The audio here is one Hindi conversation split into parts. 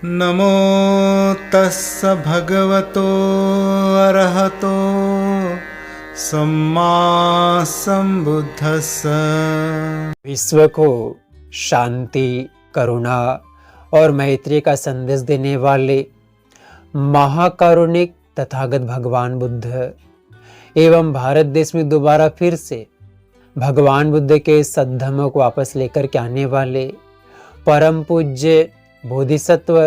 नमो तस्स भगवतो अरहतो सम्मा संबुद्धस्स। विश्व को शांति, करुणा और मैत्री का संदेश देने वाले महाकारुणिक तथागत भगवान बुद्ध एवं भारत देश में दोबारा फिर से भगवान बुद्ध के सद्धर्म को वापस लेकर के आने वाले परम पूज्य बोधिसत्व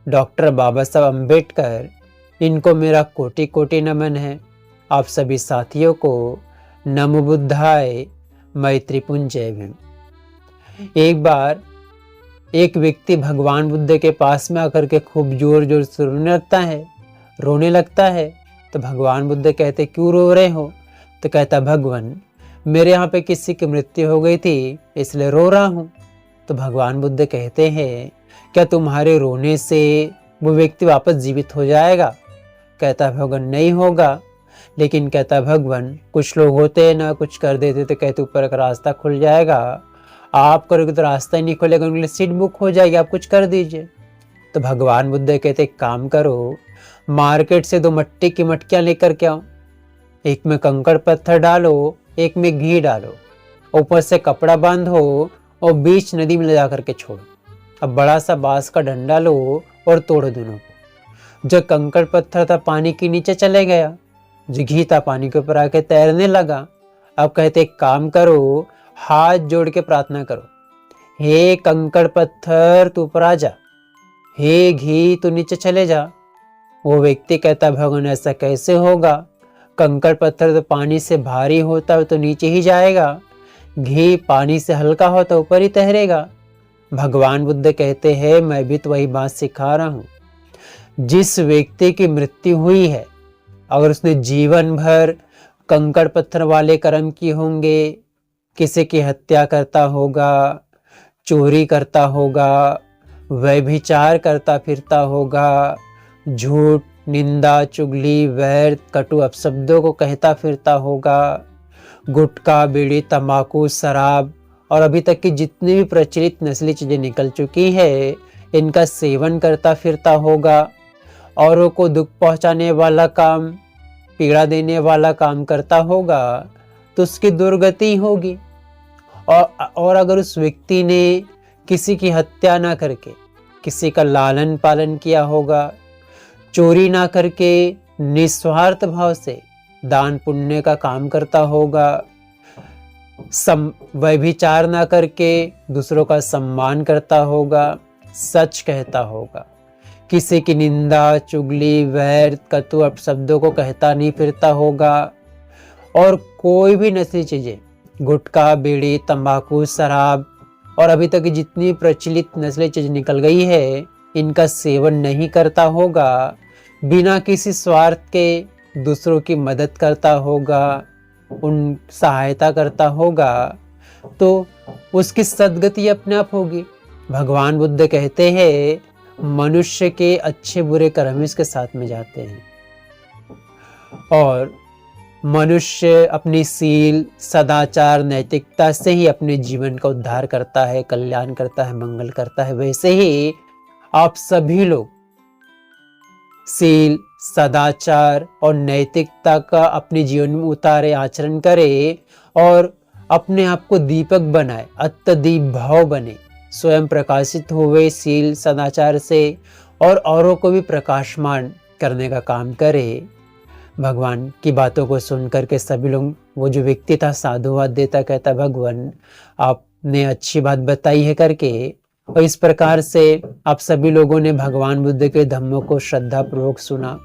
डॉक्टर बाबा साहब अम्बेडकर, इनको मेरा कोटि कोटि नमन है। आप सभी साथियों को नमो बुद्धाय, मैत्रीपूर्ण जय भीम। एक बार एक व्यक्ति भगवान बुद्ध के पास में आकर के खूब जोर जोर से रोने लगता है। तो भगवान बुद्ध कहते, क्यों रो रहे हो? तो कहता, भगवान मेरे यहाँ पे किसी की मृत्यु हो गई थी, इसलिए रो रहा हूँ। तो भगवान बुद्ध कहते हैं, क्या तुम्हारे रोने से वो व्यक्ति वापस जीवित हो जाएगा? कहता, भगवान नहीं होगा। लेकिन कहता, भगवान कुछ लोग होते हैं ना, कुछ कर देते तो कहते ऊपर का रास्ता खुल जाएगा, आप करोगे तो रास्ता ही नहीं खुलेगा, उनके लिए सीट बुक हो जाएगी, आप कुछ कर दीजिए। तो भगवान बुद्ध कहते, काम करो, मार्केट से 2 मट्टी की मटकियाँ लेकर के आओ, एक में कंकड़ पत्थर डालो, एक में घी डालो, ऊपर से कपड़ा बांधो और बीच नदी में ले जा करके छोड़ो। अब बड़ा सा बांस का डंडा लो और तोड़ो दोनों को। जो कंकड़ पत्थर था पानी के नीचे चले गया, जो घी था पानी के ऊपर आके तैरने लगा। अब कहते, एक काम करो, हाथ जोड़ के प्रार्थना करो, हे कंकड़ पत्थर तू ऊपर आ जा, हे घी तू नीचे चले जा। वो व्यक्ति कहता, भगवान ऐसा कैसे होगा? कंकड़ पत्थर तो पानी से भारी होता है तो नीचे ही जाएगा, घी पानी से हल्का होता ऊपर ही तैरेगा। भगवान बुद्ध कहते हैं, मैं भी तो वही बात सिखा रहा हूँ। जिस व्यक्ति की मृत्यु हुई है, अगर उसने जीवन भर कंकड़ पत्थर वाले कर्म किए होंगे, किसी की हत्या करता होगा, चोरी करता होगा, व्यभिचार करता फिरता होगा, झूठ, निंदा, चुगली, वैर, कटु अपशब्दों को कहता फिरता होगा, गुटखा, बीड़ी, तंबाकू, शराब और अभी तक की जितनी भी प्रचलित नस्ली चीजें निकल चुकी है, इनका सेवन करता फिरता होगा, औरों को दुख पहुंचाने वाला काम, पीड़ा देने वाला काम करता होगा, तो उसकी दुर्गति होगी। और अगर उस व्यक्ति ने किसी की हत्या ना करके किसी का लालन पालन किया होगा, चोरी ना करके निस्वार्थ भाव से दान पुण्य का काम करता होगा, व्यभिचार ना करके दूसरों का सम्मान करता होगा, सच कहता होगा, किसी की निंदा, चुगली, वैर, कटु अपशब्दों को कहता नहीं फिरता होगा, और कोई भी नशीली चीजें, गुटखा, बीड़ी, तंबाकू, शराब और अभी तक जितनी प्रचलित नस्ली चीज निकल गई है, इनका सेवन नहीं करता होगा, बिना किसी स्वार्थ के दूसरों की मदद करता होगा, उन सहायता करता होगा, तो उसकी सद्गति अपने आप होगी। भगवान बुद्ध कहते हैं, मनुष्य के अच्छे बुरे कर्म इसके साथ में जाते हैं, और मनुष्य अपनी सील, सदाचार, नैतिकता से ही अपने जीवन का उद्धार करता है, कल्याण करता है, मंगल करता है। वैसे ही आप सभी लोग सील, सदाचार और नैतिकता का अपने जीवन में उतारे, आचरण करे और अपने आप को दीपक बनाए, अत्यदीप भाव बने, स्वयं प्रकाशित हुए सील सदाचार से और औरों को भी प्रकाशमान करने का काम करे। भगवान की बातों को सुन करके सभी लोग, वो जो व्यक्ति था साधुवाद देता, कहता, भगवान आपने अच्छी बात बताई है करके। और इस प्रकार से आप सभी लोगों ने भगवान बुद्ध के धम्मों को श्रद्धा पूर्वक सुना,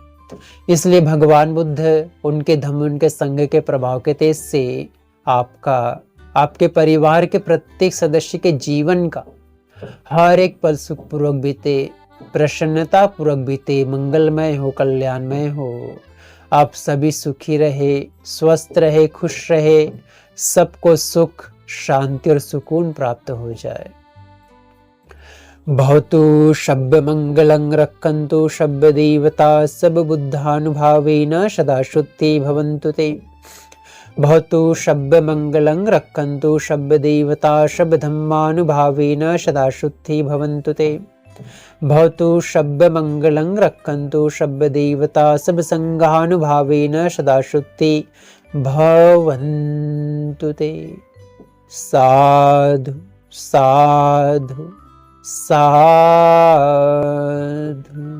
इसलिए भगवान बुद्ध, उनके धम्म, उनके संग के प्रभाव के तेज से आपका, आपके परिवार के प्रत्येक सदस्य के जीवन का हर एक पल सुखपूर्वक बीते, प्रसन्नता पूर्वक बीते, मंगलमय हो, कल्याणमय हो। आप सभी सुखी रहे, स्वस्थ रहे, खुश रहे, सबको सुख, शांति और सुकून प्राप्त हो जाए। भवतु शब्द मंगलं रक्षन्तु शब्द देवता सब बुद्धानुभावेन सदा शुद्धि भवन्तु ते। भवतु शब्द मंगलं रक्षन्तु शब्द देवता सब धम्मानुभावेन सदा शुद्धि भवन्तु ते। भवतु शब्द मंगलं रक्षन्तु शब्द देवता सब संगानुभावेन सदा शुद्धि भवन्तु ते। साधु साधु साधु।